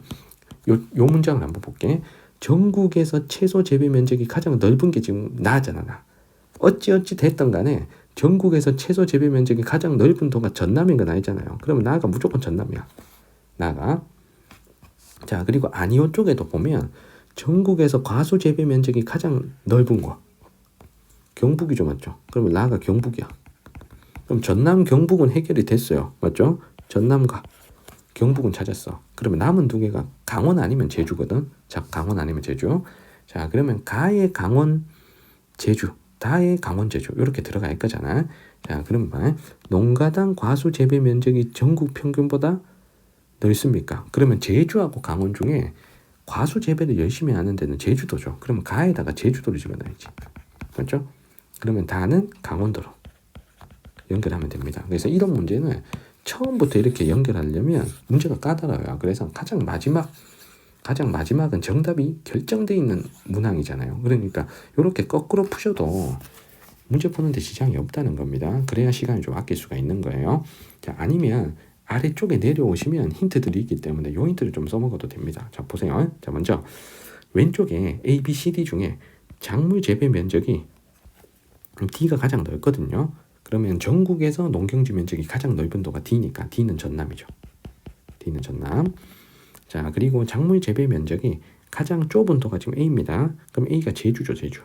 A: 요 문장을 한번 볼게. 전국에서 채소 재배 면적이 가장 넓은 게 지금 나잖아, 나. 어찌 됐든 간에 전국에서 채소 재배 면적이 가장 넓은 도가 전남인 건 아니잖아요. 그러면 나가 무조건 전남이야. 나가. 자, 그리고 아니오 쪽에도 보면 전국에서 과수 재배 면적이 가장 넓은 거 경북이죠, 맞죠? 그러면 나가 경북이야. 그럼 전남, 경북은 해결이 됐어요, 맞죠? 전남과 경북은 찾았어. 그러면 남은 두 개가 강원 아니면 제주거든. 자, 강원 아니면 제주. 자, 그러면 가의 강원, 제주, 다의 강원, 제주 이렇게 들어갈 거잖아. 자, 그러면 농가당 과수 재배 면적이 전국 평균보다 넓습니까? 그러면 제주하고 강원 중에 과수 재배를 열심히 하는 데는 제주도죠. 그러면 가에다가 제주도를 집어넣어야지. 맞죠? 그러면 다는 강원도로 연결하면 됩니다. 그래서 이런 문제는 처음부터 이렇게 연결하려면 문제가 까다로워요. 그래서 가장 마지막은 정답이 결정되어 있는 문항이잖아요. 그러니까 이렇게 거꾸로 푸셔도 문제 푸는데 지장이 없다는 겁니다. 그래야 시간을 좀 아낄 수가 있는 거예요. 자, 아니면 아래쪽에 내려오시면 힌트들이 있기 때문에 이 힌트를 좀 써먹어도 됩니다. 자, 보세요. 자, 먼저 왼쪽에 A, B, C, D 중에 작물 재배 면적이 D가 가장 넓거든요. 그러면 전국에서 농경지 면적이 가장 넓은 도가 D니까 D는 전남이죠. D는 전남. 자, 그리고 작물 재배 면적이 가장 좁은 도가 지금 A입니다. 그럼 A가 제주죠, 제주.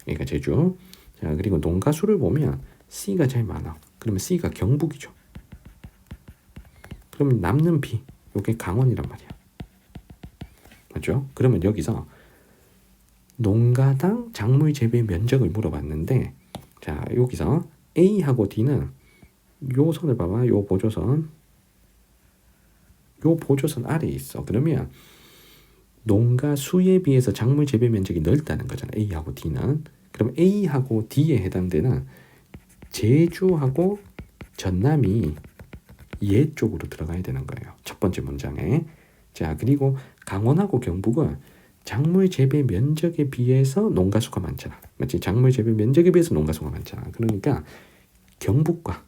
A: A가 제주. 자, 그리고 농가 수를 보면 C가 제일 많아. 그러면 C가 경북이죠. 그러면 남는 B, 요게 강원이란 말이야. 맞죠? 그러면 여기서 농가당 작물 재배 면적을 물어봤는데 자, 여기서 A하고 D는 요 선을 봐봐. 요 보조선 아래에 있어. 그러면 농가 수에 비해서 작물 재배 면적이 넓다는 거잖아. A하고 D는. 그럼 A하고 D에 해당되는 제주하고 전남이 얘 쪽으로 들어가야 되는 거예요. 첫 번째 문장에. 자, 그리고 강원하고 경북은 작물 재배 면적에 비해서 농가 수가 많잖아. 맞지? 작물 재배 면적에 비해서 농가 수가 많잖아. 그러니까 경북과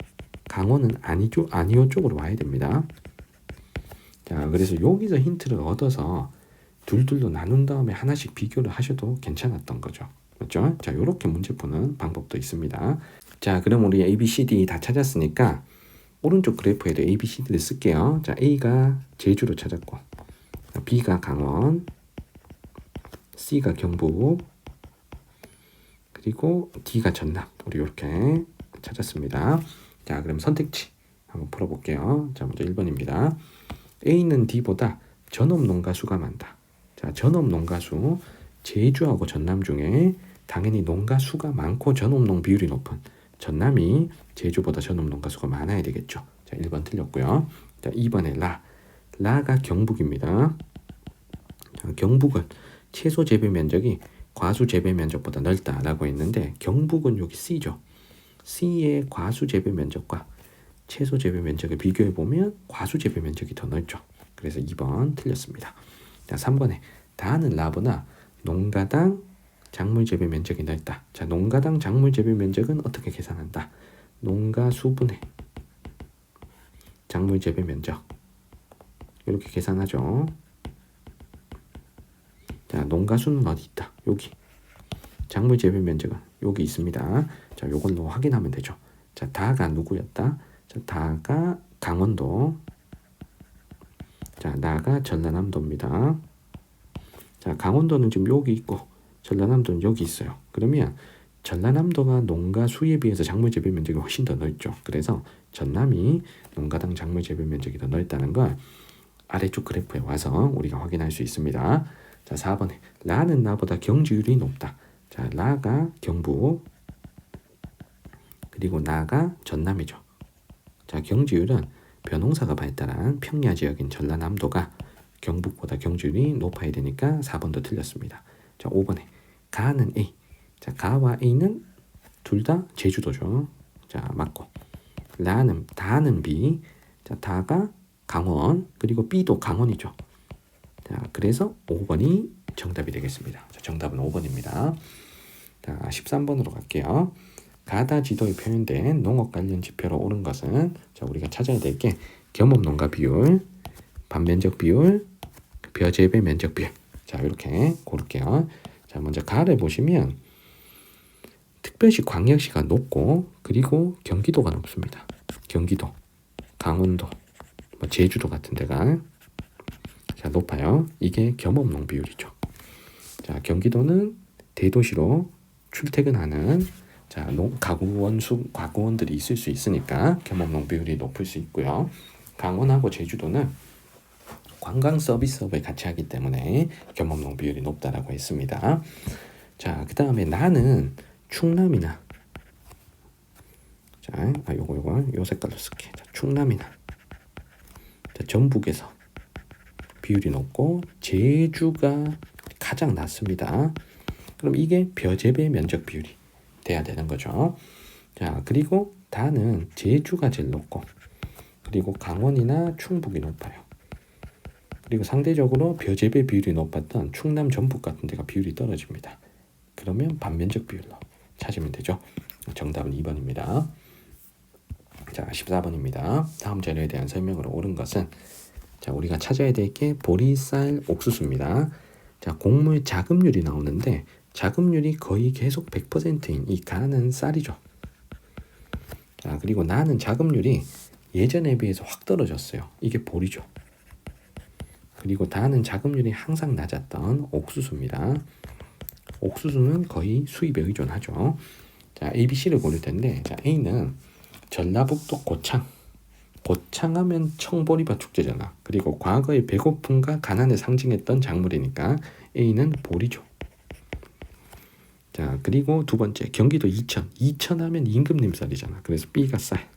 A: 강원은 아니오 쪽으로 와야 됩니다. 자, 그래서 여기서 힌트를 얻어서 둘둘로 나눈 다음에 하나씩 비교를 하셔도 괜찮았던 거죠. 맞죠? 자, 이렇게 문제 푸는 방법도 있습니다. 자, 그럼 우리 A, B, C, D 다 찾았으니까 오른쪽 그래프에도 A, B, C, D를 쓸게요. 자, A가 제주로 찾았고 B가 강원, C가 경북, 그리고 D가 전남. 우리 이렇게 찾았습니다. 자, 그럼 선택지 한번 풀어볼게요. 자, 먼저 1번입니다. A는 D보다 전업 농가 수가 많다. 자, 전업 농가 수, 제주하고 전남 중에 당연히 농가 수가 많고 전업농 비율이 높은 전남이 제주보다 전업농가 수가 많아야 되겠죠. 자, 1번 틀렸고요. 자, 2번에 라가 경북입니다. 자, 경북은 채소 재배 면적이 과수 재배 면적보다 넓다라고 했는데 경북은 여기 C죠. C의 과수 재배 면적과 채소 재배 면적을 비교해 보면 과수 재배 면적이 더 넓죠. 그래서 2번 틀렸습니다. 자, 3번에 다는 라보다 농가당 작물 재배 면적이 넓다. 자, 농가당 작물 재배 면적은 어떻게 계산한다? 농가 수분의 작물 재배 면적 이렇게 계산하죠. 자, 농가 수는 어디 있다? 여기. 작물 재배 면적은 여기 있습니다. 자, 요걸로 확인하면 되죠. 자, 다가 누구였다? 자, 다가 강원도. 자, 나가 전라남도입니다. 자, 강원도는 지금 여기 있고 전라남도는 여기 있어요. 그러면 전라남도가 농가 수에 비해서 작물 재배 면적이 훨씬 더 넓죠. 그래서 전남이 농가당 작물 재배 면적이 더 넓다는 걸 아래쪽 그래프에 와서 우리가 확인할 수 있습니다. 자, 4번에 라는 나보다 경지율이 높다. 자, 라가 경북, 그리고 나가 전남이죠. 자, 경지율은 벼농사가 발달한 평야 지역인 전라남도가 경북보다 경지율이 높아야 되니까 4번도 틀렸습니다. 자, 5번에 가는 A. 자, 가와 A는 둘 다 제주도죠. 자, 맞고. 다는 B. 자, 다가 강원, 그리고 B도 강원이죠. 자, 그래서 5번이 정답이 되겠습니다. 자, 정답은 5번입니다. 자, 13번으로 갈게요. 가다 지도에 표현된 농업 관련 지표로 옳은 것은, 자, 우리가 찾아야 될 게 겸업 농가 비율, 반면적 비율, 벼재배 면적 비율. 자, 이렇게 고를게요. 자, 먼저 가를 보시면 특별시 광역시가 높고, 그리고 경기도가 높습니다. 경기도, 강원도, 제주도 같은 데가 자, 높아요. 이게 겸업농 비율이죠. 자, 경기도는 대도시로 출퇴근하는 자, 가구원들이 있을 수 있으니까 겸업농 비율이 높을 수 있고요. 강원하고 제주도는 관광 서비스업을 같이 하기 때문에 겸업농 비율이 높다라고 했습니다. 자, 그 다음에 나는 충남이나 자, 요 색깔로 쓸게. 자, 충남이나 자, 전북에서 비율이 높고 제주가 가장 낮습니다. 그럼 이게 벼재배 면적 비율이 돼야 되는 거죠. 자, 그리고 다는 제주가 제일 높고, 그리고 강원이나 충북이 높아요. 그리고 상대적으로 벼재배 비율이 높았던 충남, 전북 같은 데가 비율이 떨어집니다. 그러면 반면적 비율로 찾으면 되죠. 정답은 2번입니다. 자, 14번입니다. 다음 재료에 대한 설명으로 옳은 것은, 자, 우리가 찾아야 될 게 보리쌀 옥수수입니다. 자, 곡물 자급률이 나오는데 자급률이 거의 계속 100%인 이 가는 쌀이죠. 자, 그리고 나는 자급률이 예전에 비해서 확 떨어졌어요. 이게 보리죠. 그리고 다는 자급률이 항상 낮았던 옥수수입니다. 옥수수는 거의 수입에 의존하죠. 자, A, B, C를 고를 텐데, 자, A는 전라북도 고창하면 청보리밥 축제잖아. 그리고 과거의 배고픔과 가난을 상징했던 작물이니까 A는 보리죠. 자, 그리고 두 번째 경기도 이천 하면 임금님 쌀이잖아. 그래서 B가 쌀.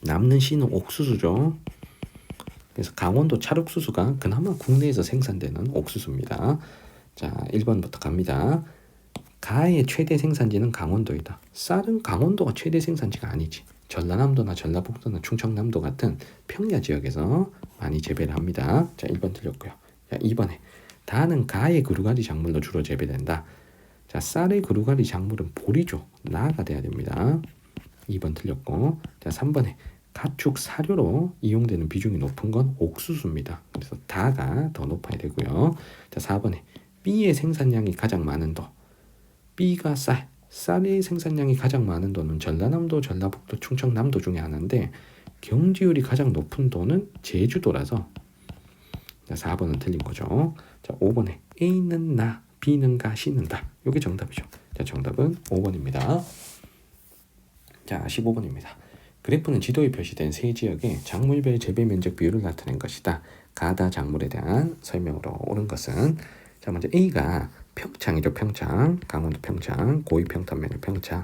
A: 남는 C는 옥수수죠. 그래서 강원도 찰옥수수가 그나마 국내에서 생산되는 옥수수입니다. 자, 1번부터 갑니다. 가의 최대 생산지는 강원도이다. 쌀은 강원도가 최대 생산지가 아니지. 전라남도나 전라북도나 충청남도 같은 평야 지역에서 많이 재배를 합니다. 자, 1번 틀렸고요. 자, 2번에 다는 가의 그루가리 작물로 주로 재배된다. 자, 쌀의 그루가리 작물은 보리죠. 나가 돼야 됩니다. 2번 틀렸고. 자, 3번에 가축 사료로 이용되는 비중이 높은 건 옥수수입니다. 그래서 다가 더 높아야 되고요. 자, 4번에 B의 생산량이 가장 많은 도. B가 쌀의 생산량이 가장 많은 도는 전라남도, 전라북도, 충청남도 중에 하나인데 경지율이 가장 높은 도는 제주도라서 자, 4번은 틀린 거죠. 자, 5번에 A는 나, B는 가, C는 다. 이게 정답이죠. 자, 정답은 5번입니다. 자, 15번입니다. 그래프는 지도에 표시된 세 지역의 작물별 재배 면적 비율을 나타낸 것이다. 가다 작물에 대한 설명으로 옳은 것은, 자, 먼저 A가 평창이죠. 평창, 강원도 평창, 고위 평탄면의 평창.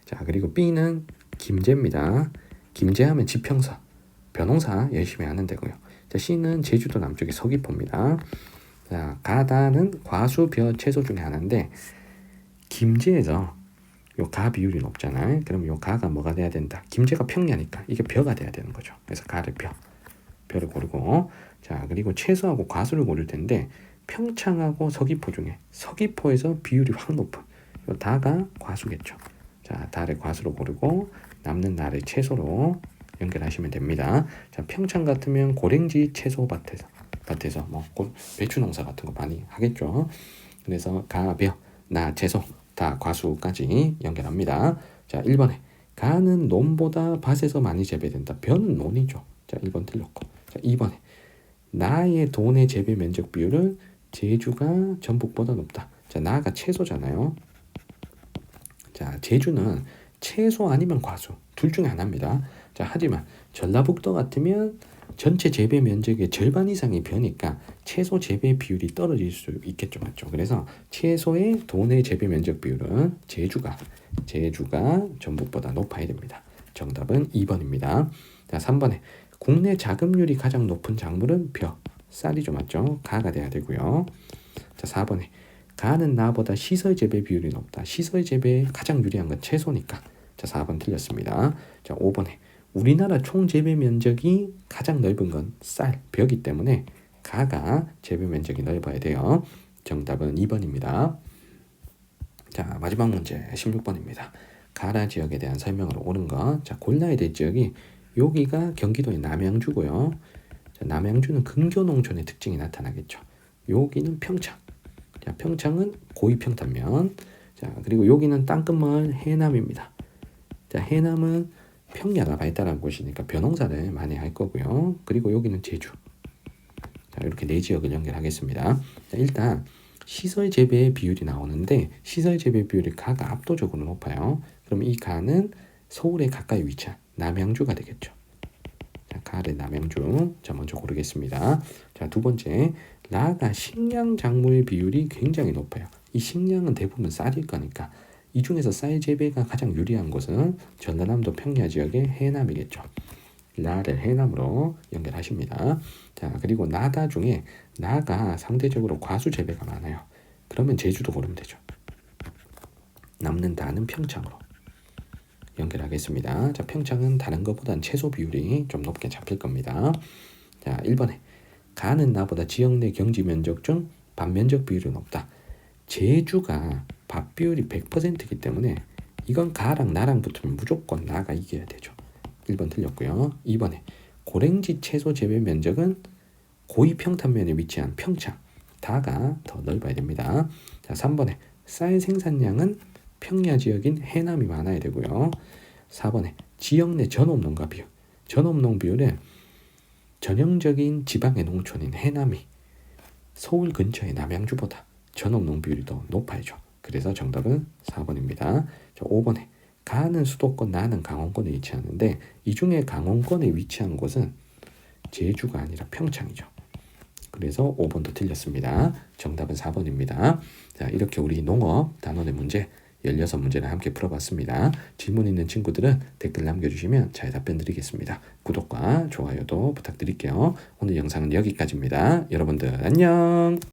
A: 자, 그리고 B는 김제입니다. 김제하면 지평서, 벼농사 열심히 하는 데고요. 자, C는 제주도 남쪽의 서귀포입니다. 자, 가다는 과수, 벼, 채소 중에 하나인데 김제에서 요 가 비율이 높잖아요. 그럼 요 가가 뭐가 돼야 된다? 김제가 평야니까 이게 벼가 돼야 되는 거죠. 그래서 가를 벼를 고르고, 자, 그리고 채소하고 과수를 고를 텐데 평창하고 서귀포 중에 서귀포에서 비율이 확 높은 요 다가 과수겠죠. 자, 다를 과수로 고르고 남는 나를 채소로 연결하시면 됩니다. 자, 평창 같으면 고랭지 채소 밭에서 뭐 배추 농사 같은 거 많이 하겠죠. 그래서 가, 벼, 나, 채소 다 과수까지 연결합니다. 자, 1번에 가는 논보다 밭에서 많이 재배된다. 벼는 논이죠. 자, 1번 틀렸고. 자, 2번에 나의 돈의 재배 면적 비율은 제주가 전북보다 높다. 자, 나가 채소잖아요. 자, 제주는 채소 아니면 과수 둘 중에 하나입니다. 자, 하지만 전라북도 같으면 전체 재배 면적의 절반 이상이 벼니까 채소 재배 비율이 떨어질 수 있겠죠, 맞죠? 그래서 채소의 도내 재배 면적 비율은 제주가 전북보다 높아야 됩니다. 정답은 2번입니다. 자, 3번에 국내 자급률이 가장 높은 작물은 벼, 쌀이죠, 맞죠? 가가 돼야 되고요. 자, 4번에 가는 나보다 시설 재배 비율이 높다. 시설 재배에 가장 유리한 건 채소니까. 자, 4번 틀렸습니다. 자, 5번에 우리나라 총 재배 면적이 가장 넓은 건 쌀, 벼기 때문에 가가 재배 면적이 넓어야 돼요. 정답은 2번입니다. 자, 마지막 문제 16번입니다. 가라 지역에 대한 설명으로 옳은 것. 자, 골라야 될 지역이 여기가 경기도의 남양주고요. 자, 남양주는 근교농촌의 특징이 나타나겠죠. 여기는 평창. 자, 평창은 고위 평탄면. 자, 그리고 여기는 땅끝마을 해남입니다. 자, 해남은 평야가 발달한 곳이니까 벼농사를 많이 할 거고요. 그리고 여기는 제주. 자, 이렇게 네 지역을 연결하겠습니다. 자, 일단 시설 재배의 비율이 나오는데 시설 재배 비율이 가가 압도적으로 높아요. 그럼 이 가는 서울에 가까이 위치한 남양주가 되겠죠. 자, 가를 남양주. 자, 먼저 고르겠습니다. 자, 두 번째, 나가 식량 작물 비율이 굉장히 높아요. 이 식량은 대부분 쌀일 거니까 이 중에서 쌀 재배가 가장 유리한 곳은 전라남도 평야 지역의 해남이겠죠. 나를 해남으로 연결하십니다. 자, 그리고 나다 중에 나가 상대적으로 과수 재배가 많아요. 그러면 제주도 고르면 되죠. 남는 나는 평창으로 연결하겠습니다. 자, 평창은 다른 것보단 채소 비율이 좀 높게 잡힐 겁니다. 자, 1번에 가는 나보다 지역 내 경지 면적 중 밭면적 비율이 높다. 제주가 밭 비율이 100%이기 때문에 이건 가랑 나랑 붙으면 무조건 나가 이겨야 되죠. 1번 틀렸고요. 2번에 고랭지 채소 재배 면적은 고위 평탄면에 위치한 평창. 다가 더 넓어야 됩니다. 자, 3번에 쌀 생산량은 평야 지역인 해남이 많아야 되고요. 4번에 지역 내 전업농가 비율. 전업농 비율은 전형적인 지방의 농촌인 해남이 서울 근처의 남양주보다 전업농 비율이 더 높아야죠. 그래서 정답은 4번입니다. 자, 5번에 가는 수도권, 나는 강원권에 위치하는데 이 중에 강원권에 위치한 곳은 제주가 아니라 평창이죠. 그래서 5번도 틀렸습니다. 정답은 4번입니다. 자, 이렇게 우리 농업 단원의 문제 16문제를 함께 풀어봤습니다. 질문 있는 친구들은 댓글 남겨주시면 잘 답변 드리겠습니다. 구독과 좋아요도 부탁드릴게요. 오늘 영상은 여기까지입니다. 여러분들 안녕.